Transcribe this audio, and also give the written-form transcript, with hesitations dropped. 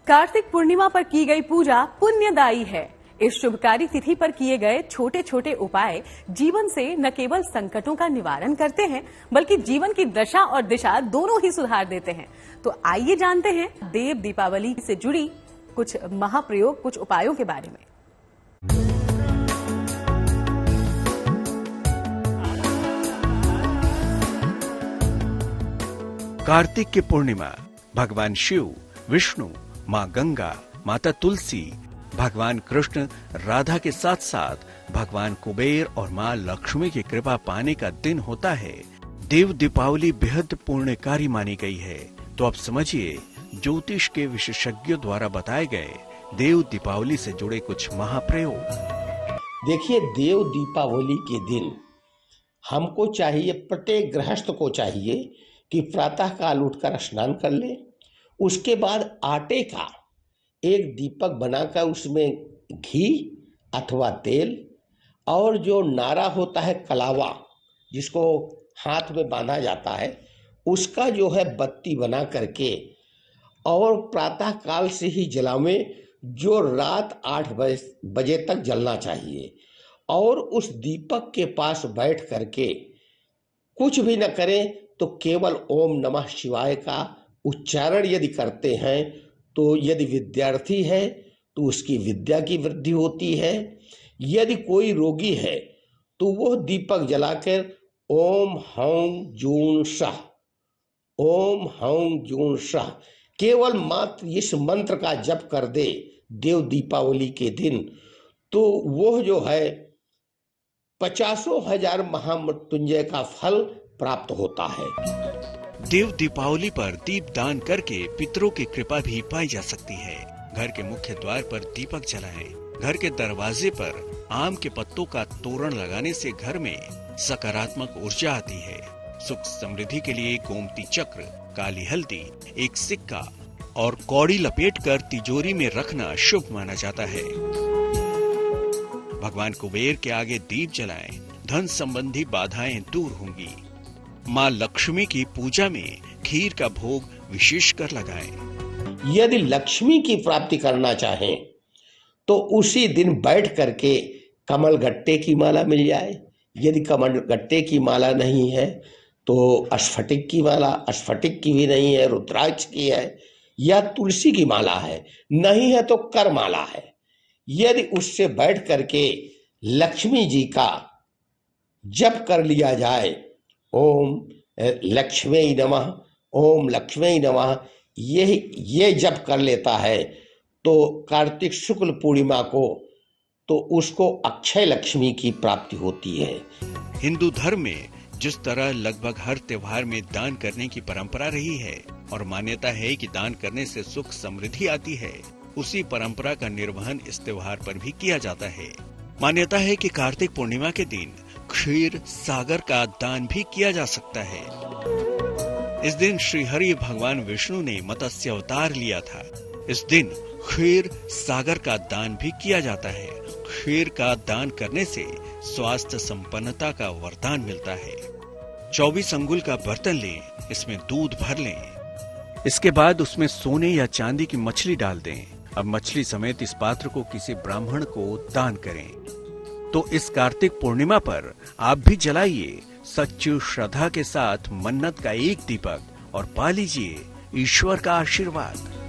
कार्तिक पूर्णिमा पर की गई पूजा पुण्यदायी है। इस शुभकारी तिथि पर किए गए छोटे छोटे उपाय जीवन से न केवल संकटों का निवारण करते हैं, बल्कि जीवन की दशा और दिशा दोनों ही सुधार देते हैं। तो आइए जानते हैं देव दीपावली से जुड़ी कुछ महाप्रयोग, कुछ उपायों के बारे में। कार्तिक की पूर्णिमा भगवान शिव, विष्णु, माँ गंगा, माता तुलसी, भगवान कृष्ण, राधा के साथ साथ भगवान कुबेर और माँ लक्ष्मी की कृपा पाने का दिन होता है। देव दीपावली बेहद पुण्यकारी मानी गई है। तो अब समझिए ज्योतिष के विशेषज्ञों द्वारा बताए गए देव दीपावली से जुड़े कुछ महाप्रयोग। देखिए, देव दीपावली के दिन हमको चाहिए, प्रत्येक गृहस्थ को चाहिए कि प्रातः काल उठकर स्नान कर ले। उसके बाद आटे का एक दीपक बनाकर उसमें घी अथवा तेल और जो नारा होता है कलावा, जिसको हाथ में बांधा जाता है, उसका जो है बत्ती बना करके और प्रातः काल से ही जलावें, जो रात 8 बजे तक जलना चाहिए। और उस दीपक के पास बैठ करके कुछ भी न करें तो केवल ओम नमः शिवाय का उच्चारण यदि करते हैं तो यदि विद्यार्थी है तो उसकी विद्या की वृद्धि होती है। यदि कोई रोगी है तो वह दीपक जलाकर ओम हौं जूं सः, ओम हौं जूं सः, केवल मात्र इस मंत्र का जप कर दे देव दीपावली के दिन, तो वह जो है 50,000 महामृत्युंजय का फल प्राप्त होता है। देव दीपावली पर दीप दान करके पितरों की कृपा भी पाई जा सकती है। घर के मुख्य द्वार पर दीपक जलाएं। घर के दरवाजे पर आम के पत्तों का तोरण लगाने से घर में सकारात्मक ऊर्जा आती है। सुख समृद्धि के लिए गोमती चक्र, काली हल्दी, एक सिक्का और कौड़ी लपेटकर तिजोरी में रखना शुभ माना जाता है। भगवान कुबेर के आगे दीप जलाएं, धन संबंधी बाधाएं दूर होंगी। माँ लक्ष्मी की पूजा में खीर का भोग विशेषकर लगाएं। यदि लक्ष्मी की प्राप्ति करना चाहें तो उसी दिन बैठ करके कमल गट्टे की माला मिल जाए। यदि कमल गट्टे की माला नहीं है तो स्फटिक की माला, स्फटिक की भी नहीं है, रुद्राक्ष की है या तुलसी की माला है, नहीं है तो कर माला है। यदि उससे बैठ करके लक्ष्मी जी का जप कर लिया जाए, ओम लक्ष्मी नमः, ओम लक्ष्मी नमः, ये जप कर लेता है तो कार्तिक शुक्ल पूर्णिमा को तो उसको अक्षय लक्ष्मी की प्राप्ति होती है। हिंदू धर्म में जिस तरह लगभग हर त्योहार में दान करने की परंपरा रही है और मान्यता है कि दान करने से सुख समृद्धि आती है, उसी परंपरा का निर्वहन इस त्योहार पर भी किया जाता है। मान्यता है कि कार्तिक पूर्णिमा के दिन क्षीर सागर का दान भी किया जा सकता है। इस दिन श्री हरि भगवान विष्णु ने मत्स्य अवतार लिया था। इस दिन क्षीर सागर का दान भी किया जाता है। क्षीर का दान करने से स्वास्थ्य संपन्नता का वरदान मिलता है। 24 अंगुल का बर्तन लें, इसमें दूध भर लें। इसके बाद उसमें सोने या चांदी की मछली डाल दें। अब मछली समेत इस पात्र को किसी ब्राह्मण को दान करें। तो इस कार्तिक पूर्णिमा पर आप भी जलाइए सच्ची श्रद्धा के साथ मन्नत का एक दीपक और पा लीजिए ईश्वर का आशीर्वाद।